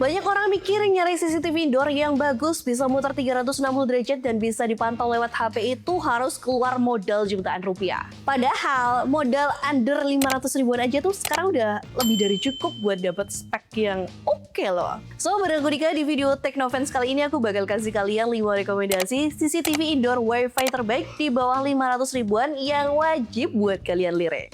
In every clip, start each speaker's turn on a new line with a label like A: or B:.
A: Banyak orang mikir nyari CCTV indoor yang bagus, bisa muter 360 derajat dan bisa dipantau lewat HP itu harus keluar modal jutaan rupiah. Padahal modal under 500 ribuan aja tuh sekarang udah lebih dari cukup buat dapat spek yang oke loh. So, bareng gue Dika, di video Teknovans kali ini aku bakal kasih kalian 5 rekomendasi CCTV indoor Wi-Fi terbaik di bawah 500 ribuan yang wajib buat kalian lirik.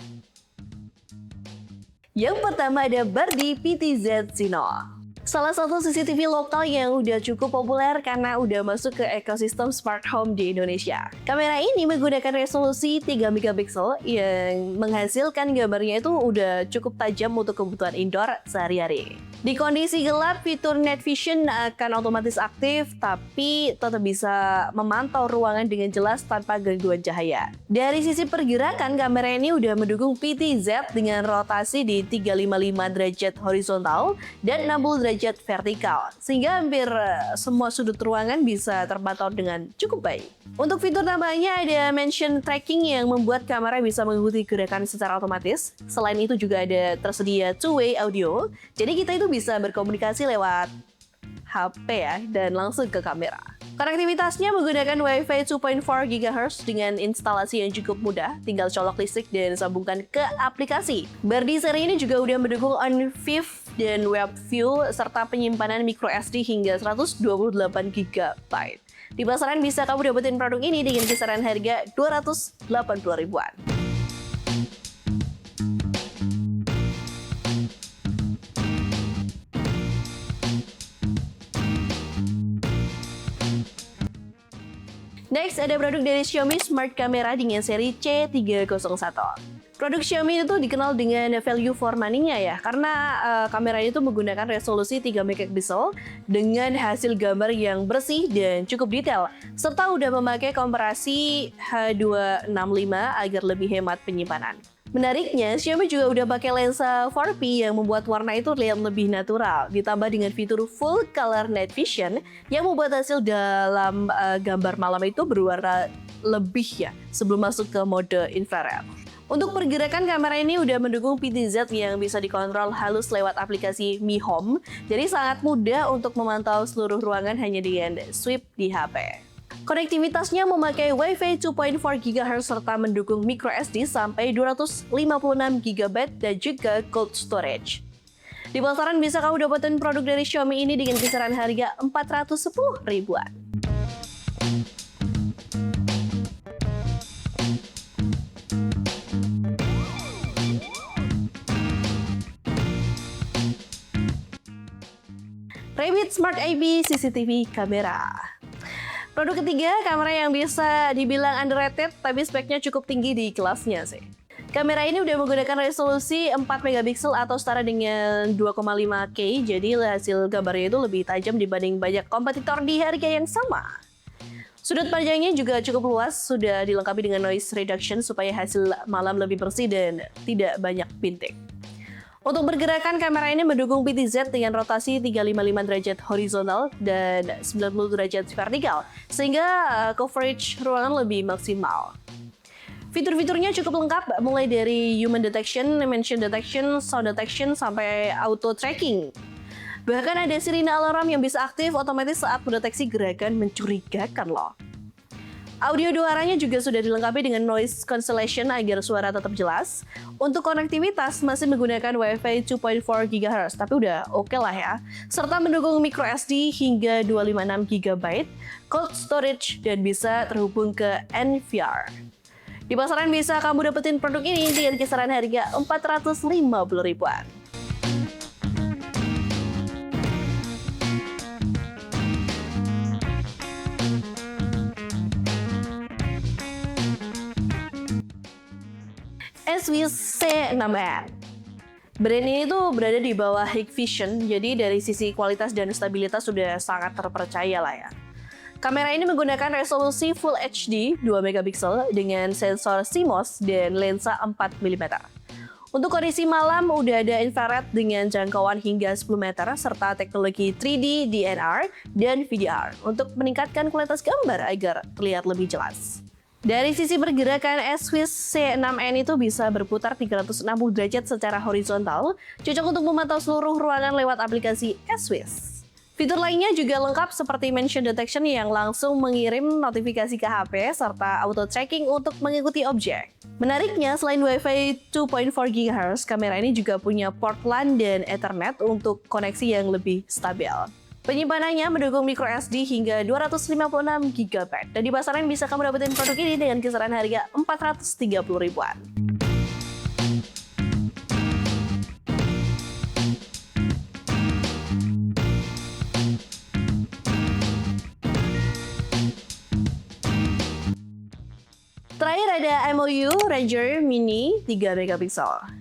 A: Yang pertama ada Bardi PTZ Sino. Salah satu CCTV lokal yang udah cukup populer karena udah masuk ke ekosistem smart home di Indonesia. Kamera ini menggunakan resolusi 3 megapiksel yang menghasilkan gambarnya itu udah cukup tajam untuk kebutuhan indoor sehari-hari. Di kondisi gelap, fitur Night Vision akan otomatis aktif, tapi tetap bisa memantau ruangan dengan jelas tanpa gangguan cahaya. Dari sisi pergerakan, kamera ini udah mendukung PTZ dengan rotasi di 355 derajat horizontal dan 60 derajat vertikal, sehingga hampir semua sudut ruangan bisa terpantau dengan cukup baik. Untuk fitur tambahnya ada motion tracking yang membuat kamera bisa mengikuti gerakan secara otomatis. Selain itu juga ada tersedia two-way audio, jadi kita itu bisa berkomunikasi lewat HP ya, dan langsung ke kamera. Konektivitasnya menggunakan Wi-Fi 2.4 GHz dengan instalasi yang cukup mudah, tinggal colok listrik dan sambungkan ke aplikasi. Bardi seri ini juga udah mendukung OnVIF dan WebView serta penyimpanan microSD hingga 128 GB. Di pasaran bisa kamu dapetin produk ini dengan kisaran harga 280 ribuan. Next, ada produk dari Xiaomi Smart Camera dengan seri C301. Produk Xiaomi itu dikenal dengan value for money-nya ya, karena kamera itu menggunakan resolusi 3 megapiksel dengan hasil gambar yang bersih dan cukup detail, serta udah memakai komparasi H265 agar lebih hemat penyimpanan. Menariknya, Xiaomi juga udah pakai lensa 4P yang membuat warna itu terlihat lebih natural, ditambah dengan fitur Full Color Night Vision yang membuat hasil dalam gambar malam itu berwarna lebih ya sebelum masuk ke mode infrared. Untuk pergerakan, kamera ini udah mendukung PTZ yang bisa dikontrol halus lewat aplikasi Mi Home, jadi sangat mudah untuk memantau seluruh ruangan hanya dengan swipe di HP. Konektivitasnya memakai Wi-Fi 2.4 GHz serta mendukung microSD sampai 256 GB dan juga cold storage. Di pasaran bisa kamu dapetin produk dari Xiaomi ini dengan kisaran harga 410 ribuan. Rabbit Smart IP CCTV Camera. Produk ketiga, kamera yang bisa dibilang underrated tapi speknya cukup tinggi di kelasnya sih. Kamera ini udah menggunakan resolusi 4 megapiksel atau setara dengan 2,5K, jadi hasil gambarnya itu lebih tajam dibanding banyak kompetitor di harga yang sama. Sudut pandangnya juga cukup luas, sudah dilengkapi dengan noise reduction supaya hasil malam lebih bersih dan tidak banyak bintik. Untuk pergerakan, kamera ini mendukung PTZ dengan rotasi 355 derajat horizontal dan 90 derajat vertikal, sehingga coverage ruangan lebih maksimal. Fitur-fiturnya cukup lengkap, mulai dari human detection, motion detection, sound detection, sampai auto tracking. Bahkan ada sirine alarm yang bisa aktif otomatis saat mendeteksi gerakan mencurigakan loh. Audio duaranya juga sudah dilengkapi dengan noise cancellation agar suara tetap jelas. Untuk konektivitas masih menggunakan Wi-Fi 2.4 GHz, tapi udah oke lah ya. Serta mendukung microSD hingga 256 GB, cold storage, dan bisa terhubung ke NVR. Di pasaran bisa kamu dapetin produk ini dengan kisaran harga 450 ribuan. SWC6N. Brand ini tuh berada di bawah Hikvision, jadi dari sisi kualitas dan stabilitas sudah sangat terpercaya lah ya. Kamera ini menggunakan resolusi Full HD 2 megapiksel dengan sensor CMOS dan lensa 4 mm. Untuk kondisi malam udah ada infrared dengan jangkauan hingga 10 meter serta teknologi 3D DNR dan VDR untuk meningkatkan kualitas gambar agar terlihat lebih jelas. Dari sisi pergerakan S-Swiss C6N itu bisa berputar 360 derajat secara horizontal, cocok untuk memantau seluruh ruangan lewat aplikasi S-Swiss. Fitur lainnya juga lengkap seperti mention detection yang langsung mengirim notifikasi ke HP serta auto tracking untuk mengikuti objek. Menariknya, selain Wi-Fi 2.4 GHz, kamera ini juga punya port LAN dan Ethernet untuk koneksi yang lebih stabil. Penyimpanannya mendukung microSD hingga 256 GB dan di pasaran bisa kamu dapetin produk ini dengan kisaran harga 430 ribuan. Terakhir ada MOU Ranger Mini 3 megapiksel.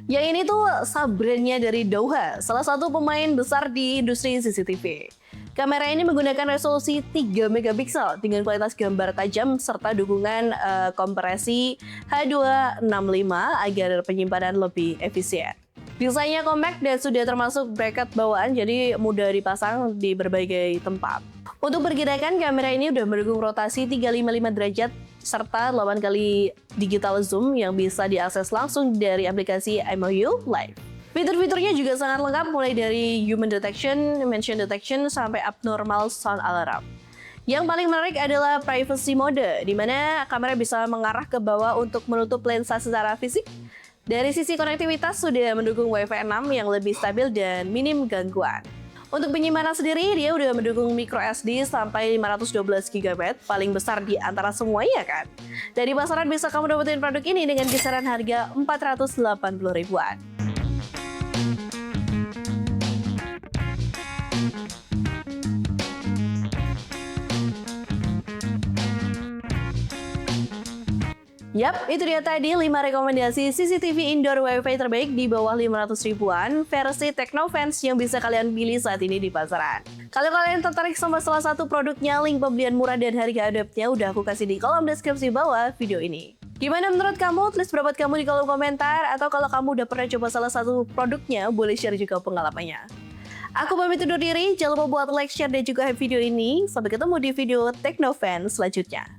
A: Yang ini tuh sub-brandnya dari Doha, salah satu pemain besar di industri CCTV. Kamera ini menggunakan resolusi 3 megapiksel dengan kualitas gambar tajam serta dukungan kompresi H265 agar penyimpanan lebih efisien. Desainnya compact dan sudah termasuk bracket bawaan, jadi mudah dipasang di berbagai tempat. Untuk pergerakan, kamera ini udah mendukung rotasi 355 derajat serta 8 kali digital zoom yang bisa diakses langsung dari aplikasi MOU Live. Fitur-fiturnya juga sangat lengkap mulai dari human detection, mention detection, sampai abnormal sound alarm. Yang paling menarik adalah privacy mode, di mana kamera bisa mengarah ke bawah untuk menutup lensa secara fisik. Dari sisi konektivitas sudah mendukung Wi-Fi 6 yang lebih stabil dan minim gangguan. Untuk penyimpanan sendiri, dia udah mendukung microSD sampai 512 GB, paling besar di antara semuanya kan. Dari pasaran bisa kamu dapetin produk ini dengan kisaran harga 480 ribuan. Yap, itu dia tadi 5 rekomendasi CCTV indoor Wi-Fi terbaik di bawah 500 ribuan versi Technofans yang bisa kalian pilih saat ini di pasaran. Kalau kalian tertarik sama salah satu produknya, link pembelian murah dan harga adaptnya udah aku kasih di kolom deskripsi bawah video ini. Gimana menurut kamu? Tulis pendapat kamu di kolom komentar, atau kalau kamu udah pernah coba salah satu produknya, boleh share juga pengalamannya. Aku pamit undur diri, jangan lupa buat like, share, dan juga hype video ini. Sampai ketemu di video Technofans selanjutnya.